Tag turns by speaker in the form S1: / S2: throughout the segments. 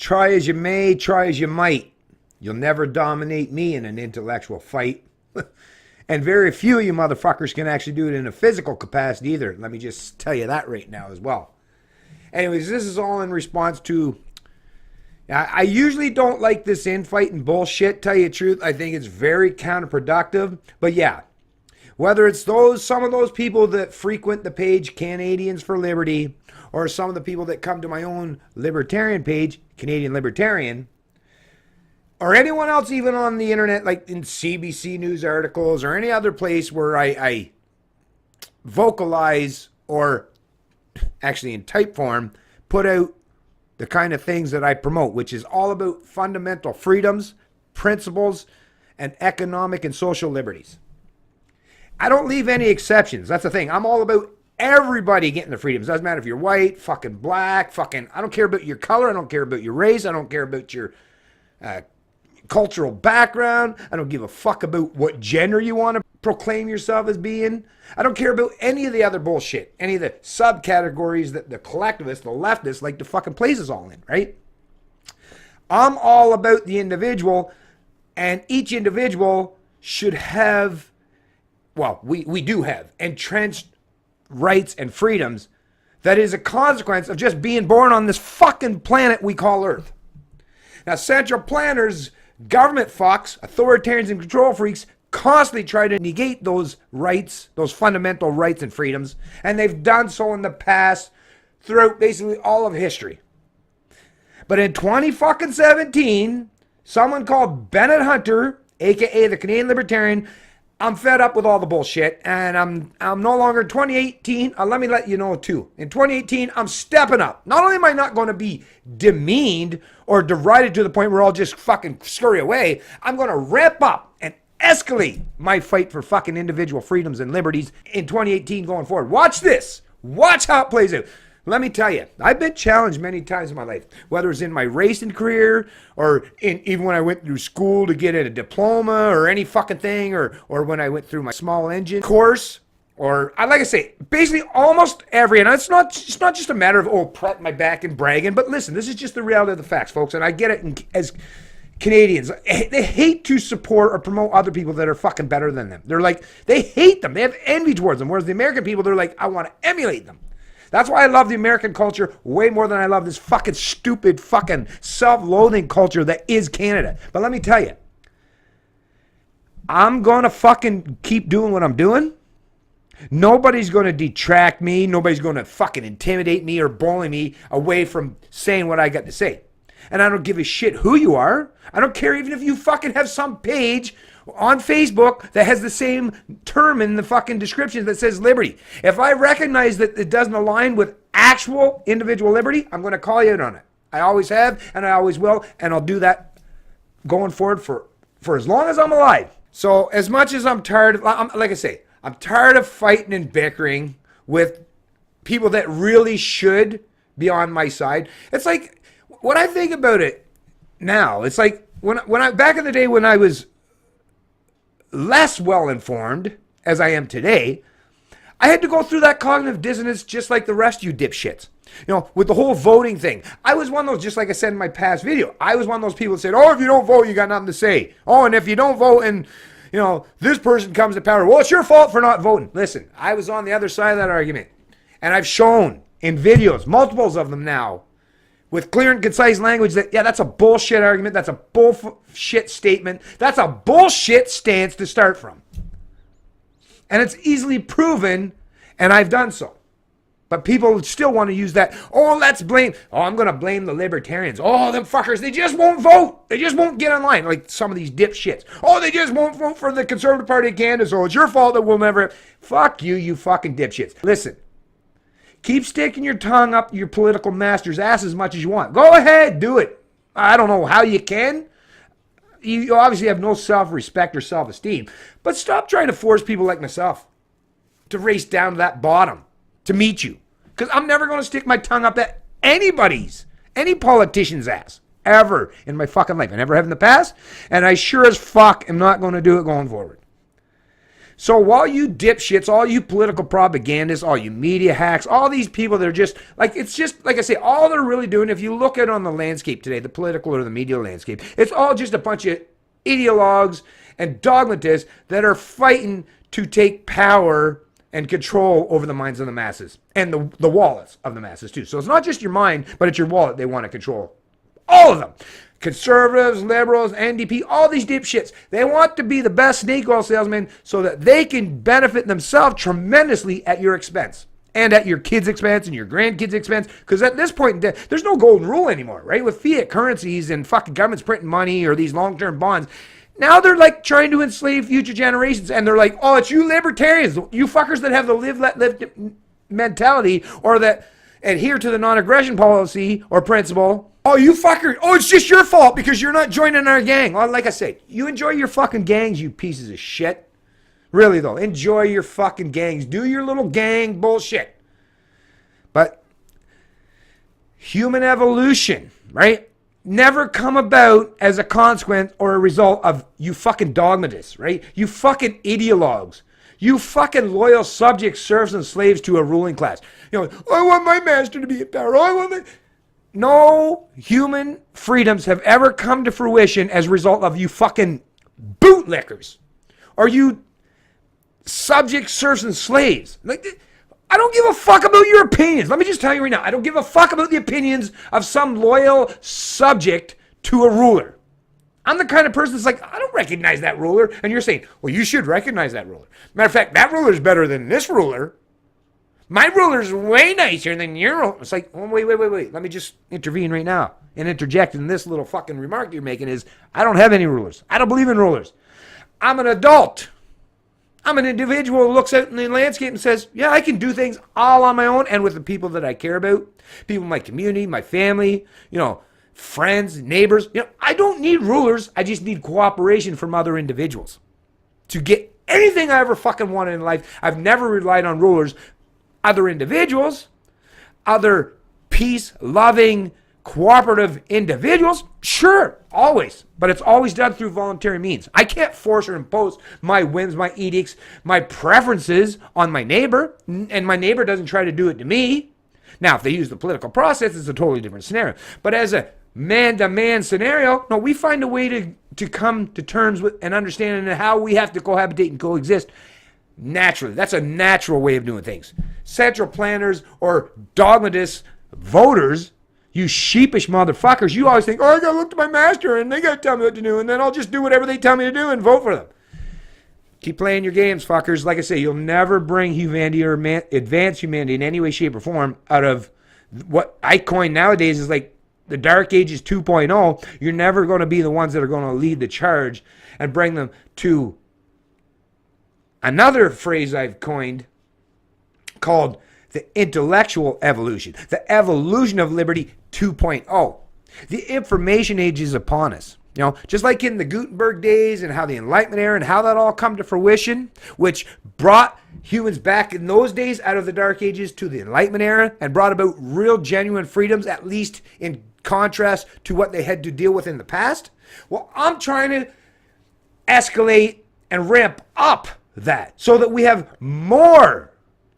S1: Try as you may, try as you might. You'll never dominate me in an intellectual fight. And very few of you motherfuckers can actually do it in a physical capacity either. Let me just tell you that right now as well. Anyways, this is all in response to... I usually don't like this infighting bullshit, tell you the truth. I think it's very counterproductive. But yeah, whether it's some of those people that frequent the page Canadians for Liberty, or some of the people that come to my own Libertarian page, Canadian Libertarian, or anyone else even on the internet, like in CBC News articles or any other place where I vocalize or actually in type form put out the kind of things that I promote, which is all about fundamental freedoms, principles, and economic and social liberties. I don't leave any exceptions. That's the thing. I'm all about everybody getting the freedoms. Doesn't matter if you're white, fucking black, I don't care about your color. I don't care about your race. I don't care about your cultural background. I don't give a fuck about what gender you want to proclaim yourself as being. I don't care about any of the other bullshit, any of the subcategories that the collectivists, the leftists like to fucking place us all in, right? I'm all about the individual, and each individual should have, well, we do have entrenched rights and freedoms that is a consequence of just being born on this fucking planet we call Earth. Now, central planners, government fucks, authoritarians, and control freaks constantly try to negate those rights, those fundamental rights and freedoms, and they've done so in the past throughout basically all of history. But in 2017, someone called Bennett Hunter, aka the Canadian Libertarian, I'm fed up with all the bullshit, and I'm no longer in 2018. Let me let you know too. In 2018, I'm stepping up. Not only am I not going to be demeaned or derided to the point where I'll just fucking scurry away, I'm going to ramp up and escalate my fight for fucking individual freedoms and liberties in 2018 going forward. Watch this. Watch how it plays out. Let me tell you, I've been challenged many times in my life, whether it's in my racing career or even when I went through school to get a diploma or any fucking thing, or when I went through my small engine course, or like I say, basically almost every, and it's not just a matter of, patting my back and bragging, but listen, this is just the reality of the facts, folks, and I get it as Canadians. They hate to support or promote other people that are fucking better than them. They're like, they hate them. They have envy towards them, whereas the American people, they're like, I want to emulate them. That's why I love the American culture way more than I love this fucking stupid fucking self-loathing culture that is Canada. But let me tell you, I'm going to fucking keep doing what I'm doing. Nobody's going to detract me. Nobody's going to fucking intimidate me or bully me away from saying what I got to say. And I don't give a shit who you are. I don't care even if you fucking have some page on Facebook that has the same term in the fucking description that says liberty. If I recognize that it doesn't align with actual individual liberty, I'm going to call you out on it. I always have, and I always will, and I'll do that going forward for as long as I'm alive. So as much as I'm tired of, like I say, I'm tired of fighting and bickering with people that really should be on my side. It's like, when I think about it now, it's like when I back in the day when I was less well informed as I am today, I had to go through that cognitive dissonance just like the rest of you dipshits. You know, with the whole voting thing. I was one of those, just like I said in my past video, I was one of those people that said, if you don't vote, you got nothing to say. And if you don't vote and, this person comes to power, well, it's your fault for not voting. Listen, I was on the other side of that argument. And I've shown in videos, multiples of them now, with clear and concise language that, that's a bullshit argument. That's a bullshit statement. That's a bullshit stance to start from. And it's easily proven, and I've done so. But people still want to use that, let's blame, I'm going to blame the Libertarians. Them fuckers, they just won't vote. They just won't get online, like some of these dipshits. They just won't vote for the Conservative Party of Canada, so it's your fault that we'll never... Fuck you, you fucking dipshits. Listen. Keep sticking your tongue up your political master's ass as much as you want. Go ahead, do it. I don't know how you can. You obviously have no self-respect or self-esteem. But stop trying to force people like myself to race down to that bottom to meet you. Because I'm never going to stick my tongue up at any politician's ass. Ever in my fucking life. I never have in the past. And I sure as fuck am not going to do it going forward. So while you dipshits, all you political propagandists, all you media hacks, all these people that are just like, it's just like I say, all they're really doing, if you look at it on the landscape today, the political or the media landscape, it's all just a bunch of ideologues and dogmatists that are fighting to take power and control over the minds of the masses and the wallets of the masses too. So it's not just your mind, but it's your wallet they want to control. All of them. Conservatives, liberals, NDP, all these dipshits. They want to be the best snake oil salesmen so that they can benefit themselves tremendously at your expense and at your kids' expense and your grandkids' expense. Because at this point, there's no golden rule anymore, right? With fiat currencies and fucking governments printing money or these long-term bonds, now they're like trying to enslave future generations. And they're like, oh, it's you libertarians, you fuckers that have the live, let live mentality or that adhere to the non-aggression policy or principle. Oh, you fucker. Oh, it's just your fault because you're not joining our gang. Well, like I said, you enjoy your fucking gangs, you pieces of shit. Really, though. Enjoy your fucking gangs. Do your little gang bullshit. But human evolution, right? Never come about as a consequence or a result of you fucking dogmatists, right? You fucking ideologues. You fucking loyal subjects, serfs, and slaves to a ruling class. You know, I want my master to be in power. I want my... No human freedoms have ever come to fruition as a result of you fucking bootlickers or you subject serfs and slaves. Like, I don't give a fuck about your opinions. Let me just tell you right now, I don't give a fuck about the opinions of some loyal subject to a ruler. I'm the kind of person that's like, I don't recognize that ruler. And you're saying, well, you should recognize that ruler. Matter of fact, that ruler's better than this ruler. My ruler's way nicer than your ruler. It's like, oh, wait. Let me just intervene right now and interject in this little fucking remark you're making is, I don't have any rulers. I don't believe in rulers. I'm an adult. I'm an individual who looks out in the landscape and says, yeah, I can do things all on my own and with the people that I care about, people in my community, my family, you know, friends, neighbors. You know, I don't need rulers. I just need cooperation from other individuals to get anything I ever fucking wanted in life. I've never relied on rulers. Other individuals, other peace-loving, cooperative individuals, sure, always. But it's always done through voluntary means. I can't force or impose my whims, my edicts, my preferences on my neighbor, and my neighbor doesn't try to do it to me. Now, if they use the political process, it's a totally different scenario. But as a man-to-man scenario, no, we find a way to come to terms with and understanding how we have to cohabitate and coexist naturally. That's a natural way of doing things. Central planners or dogmatist voters, you sheepish motherfuckers, you always think, oh, I gotta look to my master and they gotta tell me what to do and then I'll just do whatever they tell me to do and vote for them. Keep playing your games, fuckers. Like I say, you'll never bring humanity or advance humanity in any way, shape, or form out of what I coin nowadays is like the Dark Ages 2.0. You're never going to be the ones that are going to lead the charge and bring them to another phrase I've coined called the intellectual evolution, the evolution of liberty 2.0. The information age is upon us. You know, just like in the Gutenberg days and how the Enlightenment era and how that all come to fruition, which brought humans back in those days out of the Dark Ages to the Enlightenment era and brought about real genuine freedoms, at least in contrast to what they had to deal with in the past. Well, I'm trying to escalate and ramp up that so that we have more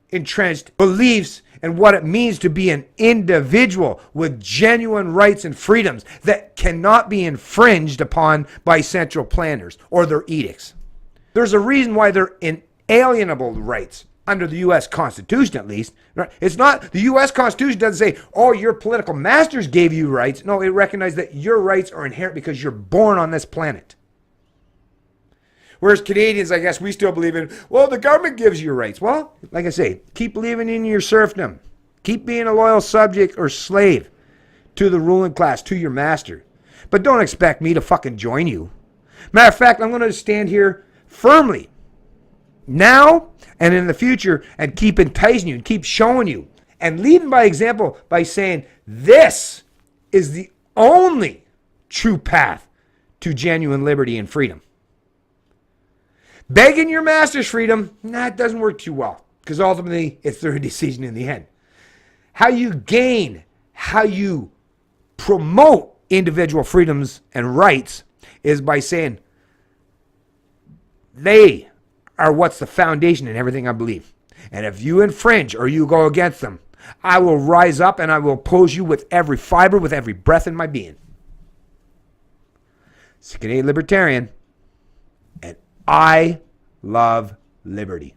S1: entrenched beliefs and what it means to be an individual with genuine rights and freedoms that cannot be infringed upon by central planners or their edicts. There's a reason why they're inalienable rights under the U.S. Constitution, at least. It's not, the U.S. Constitution doesn't say, oh, your political masters gave you rights. No, it recognizes that your rights are inherent because you're born on this planet. Whereas Canadians, I guess, we still believe in, well, the government gives you rights. Well, like I say, keep believing in your serfdom. Keep being a loyal subject or slave to the ruling class, to your master. But don't expect me to fucking join you. Matter of fact, I'm going to stand here firmly now and in the future and keep enticing you and keep showing you and leading by example by saying this is the only true path to genuine liberty and freedom. Begging your master's freedom, it doesn't work too well because ultimately it's their decision in the end. How you gain, how you promote individual freedoms and rights is by saying they are what's the foundation in everything I believe. And if you infringe or you go against them, I will rise up and I will oppose you with every fiber, with every breath in my being. It's a Canadian Libertarian, and I love liberty.